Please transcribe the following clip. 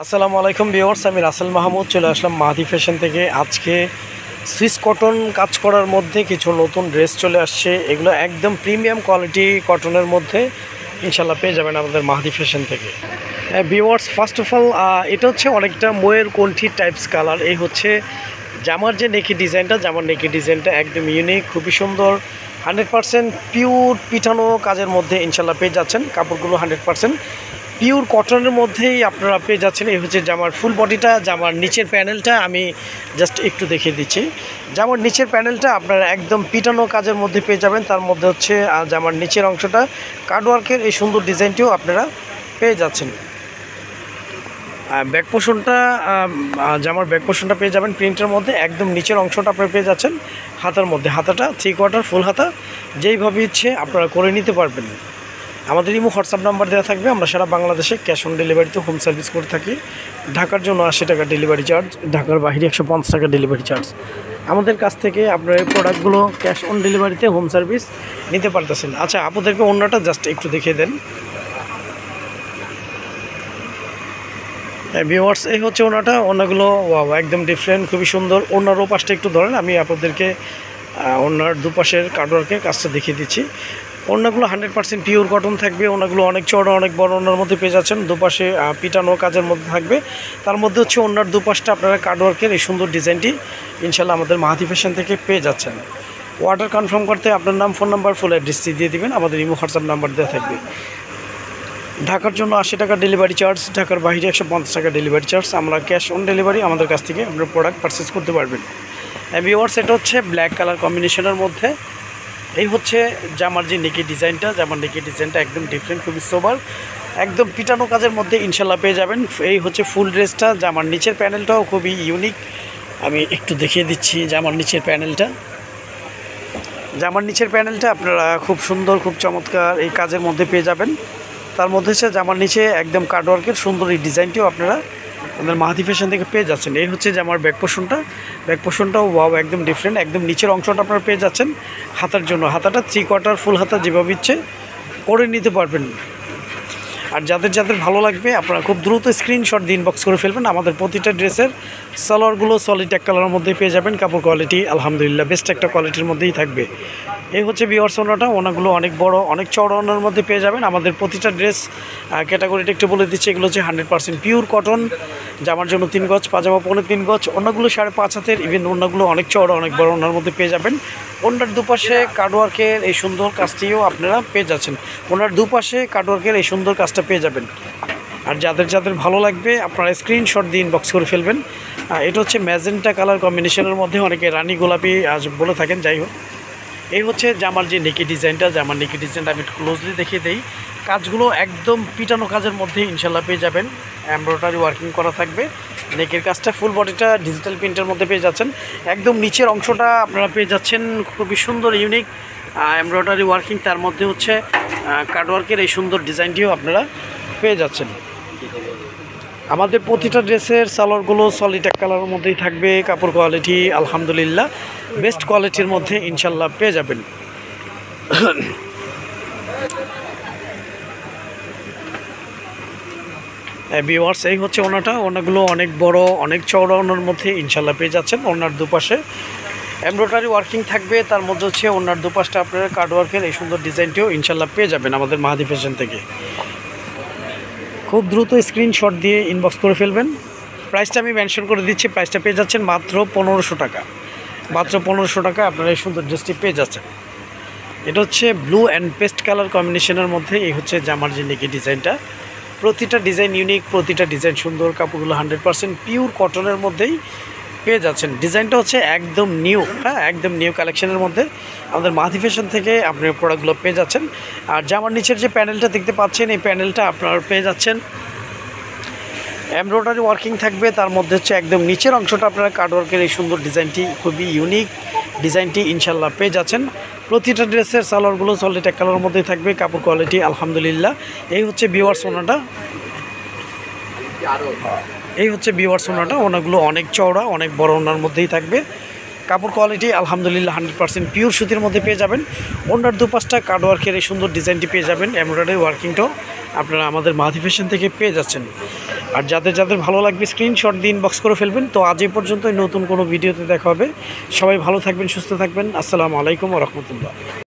আসসালামু আলাইকুম ভিউয়ার্স, আমি রাসেল মাহমুদ চলে আসলাম মাহাদি ফ্যাশন থেকে। আজকে সুইস কটন কাজ করার মধ্যে কিছু নতুন ড্রেস চলে আসছে। এগুলো একদম প্রিমিয়াম কোয়ালিটি কটনের মধ্যে ইনশাল্লাহ পেয়ে যাবেন আমাদের মাহাদি ফ্যাশন থেকে। ভিউয়ার্স, ফার্স্ট অফ অল এটা হচ্ছে অনেকটা ময়ের কণ্ঠি টাইপস কালার। এই হচ্ছে জামার যে নেকি ডিজাইনটা, জামার নেকি ডিজাইনটা একদম ইউনিক, খুবই সুন্দর। 100% পিওর পিঠানো কাজের মধ্যে ইনশাল্লাহ পেয়ে যাচ্ছেন। কাপড়গুলো 100% পিওর কটনের মধ্যেই আপনারা পেয়ে যাচ্ছেন। এই হচ্ছে জামার ফুল বডিটা। জামার নিচের প্যানেলটা আমি জাস্ট একটু দেখিয়ে দিচ্ছি। জামার নিচের প্যানেলটা আপনারা একদম পিটানো কাজের মধ্যে পেয়ে যাবেন। তার মধ্যে হচ্ছে জামার নিচের অংশটা কাটওয়ার্কের এই সুন্দর ডিজাইনটিও আপনারা পেয়ে যাচ্ছেন। ব্যাক পোর্শনটা, জামার ব্যাক পোর্শনটা পেয়ে যাবেন প্রিন্টের মধ্যে। একদম নিচের অংশটা আপনারা পেয়ে যাচ্ছেন হাতার মধ্যে। হাতাটা 3/4 ফুল হাতা, যেইভাবে ইচ্ছে আপনারা করে নিতে পারবেন। আমাদের ইমো হোয়াটসঅ্যাপ নাম্বার দেওয়া থাকবে। আমরা সারা বাংলাদেশে ক্যাশ অন ডেলিভারিতে হোম সার্ভিস করে থাকি। ঢাকার জন্য 80 টাকা ডেলিভারি চার্জ, ঢাকার বাইরে 150 টাকা ডেলিভারি চার্জ। আমাদের কাছ থেকে আপনার এই প্রোডাক্টগুলো ক্যাশ অন ডেলিভারিতে হোম সার্ভিস নিতে পারতেছেন। আচ্ছা, আপনাদেরকে অন্যটা জাস্ট একটু দেখিয়ে দেন। ভিউয়ার্স, এই হচ্ছে ওনাটা। ওনাগুলো একদম ডিফারেন্ট, খুবই সুন্দর। ওনারও পাশটা একটু ধরেন, আমি আপনাদেরকে ওনার দুপাশের কাটওয়ার্কের কাজটা দেখিয়ে দিচ্ছি। ওনাগুলো 100% পিওর কটন থাকবে। ওনাগুলো অনেক চড়া, অনেক বড় ওনার মধ্যে পেয়ে যাচ্ছেন। দুপাশে পিটানো কাজের মধ্যে থাকবে। তার মধ্যে হচ্ছে ওনার দুপাশটা আপনারা কাটওয়ার্কের এই সুন্দর ডিজাইনটি ইনশাল্লাহ আমাদের মাহাদি ফ্যাশন থেকে পেয়ে যাচ্ছেন। অর্ডার কনফার্ম করতে আপনার নাম, ফোন নাম্বার, ফুল অ্যাড্রেসটি দিয়ে দিবেন। আমাদের ইমো হোয়াটসঅ্যাপ নাম্বার দেওয়া থাকবে। ঢাকার জন্য 80 টাকা ডেলিভারি চার্জ, ঢাকার বাইরে 150 টাকা ডেলিভারি চার্জ। আমরা ক্যাশ অন ডেলিভারি আমাদের কাছ থেকে আপনার প্রোডাক্ট পারচেস করতে পারবেন। ভিউয়ার্স, এটা হচ্ছে ব্ল্যাক কালার কম্বিনেশনের মধ্যে। এই হচ্ছে জামার যে নেকি ডিজাইনটা, জামার নেকি ডিজাইনটা একদম ডিফারেন্ট, খুবই সোবার, একদম পিটানো কাজের মধ্যে ইনশাল্লাহ পেয়ে যাবেন। এই হচ্ছে ফুল ড্রেসটা। জামার নিচের প্যানেলটাও খুবই ইউনিক, আমি একটু দেখিয়ে দিচ্ছি। জামার নিচের প্যানেলটা, জামার নিচের প্যানেলটা আপনারা খুব সুন্দর, খুব চমৎকার এই কাজের মধ্যে পেয়ে যাবেন। তার মধ্যে হচ্ছে জামার নিচে একদম কাটওয়ার্কের সুন্দর এই ডিজাইনটিও আপনারা আমাদের মাহাদি ফ্যাশন থেকে পেয়ে যাচ্ছেন। এই হচ্ছে জামার ব্যাক পোর্শনটা। ব্যাক পোর্শনটাও একদম ডিফারেন্ট, একদম নিচের অংশটা আপনারা পেয়ে যাচ্ছেন হাতার জন্য। হাতাটা 3/4 ফুল হাতা, যেভাবে ইচ্ছে করে নিতে পারবেন। আর যাদের যাদের ভালো লাগবে আপনারা খুব দ্রুত স্ক্রিনশট দিয়ে ইনবক্স করে ফেলবেন। আমাদের প্রতিটা ড্রেসের সালোয়ারগুলো সলিড এক কালারের মধ্যেই পেয়ে যাবেন। কাপড় কোয়ালিটি আলহামদুলিল্লাহ বেস্ট একটা কোয়ালিটির মধ্যেই থাকবে। এই হচ্ছে ভিউয়ার্স ওনাটা। ওনাগুলো অনেক বড়, অনেক চড়া ওনার মধ্যে পেয়ে যাবেন। আমাদের প্রতিটা ড্রেস ক্যাটাগরিটা একটু বলে দিচ্ছি। এগুলো হচ্ছে 100% পিওর কটন। জামার জন্য 3 গজ, পাজামা 3.5 গজ, ওনাগুলো 5.5 হাতের। ইভেন ওনাগুলো অনেক চড়া, অনেক বড় ওনার মধ্যে পেয়ে যাবেন। ওনার দুপাশে কাটওয়ার্কের এই সুন্দর কাজটিও আপনারা পেয়ে যাচ্ছেন। ওনার দুপাশে কাটওয়ার্কের এই সুন্দর কাজটা পেয়ে যাবেন। আর যাদের যাদের ভালো লাগবে আপনারা স্ক্রিনশট দিয়ে ইনবক্স করে ফেলবেন। এটা হচ্ছে ম্যাজেন্টা কালার কম্বিনেশনের মধ্যে, অনেকে রানী গোলাপি আজ বলে থাকেন। যাই হোক, এই হচ্ছে জামার যে নেকি ডিজাইনটা। জামার নেকি ডিজাইনটা আমি একটু ক্লোজলি দেখিয়ে দিই। কাজগুলো একদম পিটানো কাজের মধ্যে ইনশাল্লাহ পেয়ে যাবেন। এমব্রয়ডারি ওয়ার্কিং করা থাকবে। নেকের কাজটা ফুল বডিটা ডিজিটাল প্রিন্টের মধ্যে পেয়ে যাচ্ছেন। একদম নিচের অংশটা আপনারা পেয়ে যাচ্ছেন খুবই সুন্দর ইউনিক এমব্রয়ডারি ওয়ার্কিং। তার মধ্যে হচ্ছে কাটওয়ার্কের এই সুন্দর ডিজাইনটিও আপনারা পেয়ে যাচ্ছেন। আমাদের প্রতিটা ড্রেসের সালোয়ারগুলো সলিড এক কালারের মধ্যেই থাকবে। কাপড় কোয়ালিটি আলহামদুলিল্লাহ বেস্ট কোয়ালিটির মধ্যে ইনশাল্লাহ পেয়ে যাবেন। ভিউয়ার্স, এই হচ্ছে ওনাটা। ওনাগুলো অনেক বড়, অনেক চওড়া ওনার মধ্যে ইনশাল্লাহ পেয়ে যাচ্ছেন। ওনার দুপাশে এমব্রয়ডারি ওয়ার্কিং থাকবে। তার মধ্যে হচ্ছে ওনার দুপাশটা আপনারা কাটওয়ার্কের এই সুন্দর ডিজাইনটিও ইনশাল্লাহ পেয়ে যাবেন আমাদের মাহাদি ফ্যাশন থেকে। খুব দ্রুত স্ক্রিনশট দিয়ে ইনবক্স করে ফেলবেন। প্রাইসটা আমি মেনশন করে দিচ্ছি। প্রাইসটা পেয়ে যাচ্ছেন মাত্র 1500 টাকা। মাত্র 1500 টাকা আপনারা এই সুন্দর ড্রেসটি পেয়ে যাচ্ছেন। এটা হচ্ছে ব্লু অ্যান্ড পেস্ট কালার কম্বিনেশনের মধ্যে। এই হচ্ছে জামার যে নেকি ডিজাইনটা। প্রতিটা ডিজাইন ইউনিক, প্রতিটা ডিজাইন সুন্দর। কাপড়গুলো 100% পিওর কটনের মধ্যেই পেয়ে যাচ্ছেন। ডিজাইনটা হচ্ছে একদম নিউ, একদম নিউ কালেকশনের মধ্যে আমাদের মাহাদি ফ্যাশন থেকে আপনি প্রোডাক্টগুলো পেয়ে যাচ্ছেন। আর জামার নিচের যে প্যানেলটা দেখতে পাচ্ছেন, এই প্যানেলটা আপনারা পেয়ে যাচ্ছেন এমব্রয়ডারি ওয়ার্কিং থাকবে। তার মধ্যে হচ্ছে একদম নিচের অংশটা আপনারা কাটওয়ার্কের এই সুন্দর ডিজাইনটি, খুবই ইউনিক ডিজাইনটি ইনশাল্লাহ পেয়ে যাচ্ছেন। প্রতিটা ড্রেসের সালোয়ারগুলো সলিড এক কালারের মধ্যেই থাকবে। কাপড় কোয়ালিটি আলহামদুলিল্লাহ। এই হচ্ছে ভিউয়ার্স ওনাটা। এই হচ্ছে ভিউয়ার্স ওনাটা। ওনাগুলো অনেক চওড়া, অনেক বড় ওনার মধ্যেই থাকবে। কাপড় কোয়ালিটি আলহামদুলিল্লাহ 100% পিওর সুতির মধ্যে পেয়ে যাবেন। ওনার দুপাশটা কাটওয়ার্কের এই সুন্দর ডিজাইনটি পেয়ে যাবেন। এমব্রয়ডারি ওয়ার্কিংটাও আপনারা আমাদের মাহাদি ফ্যাশন থেকে পেয়ে যাচ্ছেন। আর যাদের যাদের ভালো লাগবে স্ক্রিনশট দিয়ে ইনবক্স করে ফেলবেন। তো আজ এই পর্যন্তই, নতুন কোনো ভিডিওতে দেখা হবে। সবাই ভালো থাকবেন, সুস্থ থাকবেন। আসসালামু আলাইকুম ওয়া রাহমাতুল্লাহ।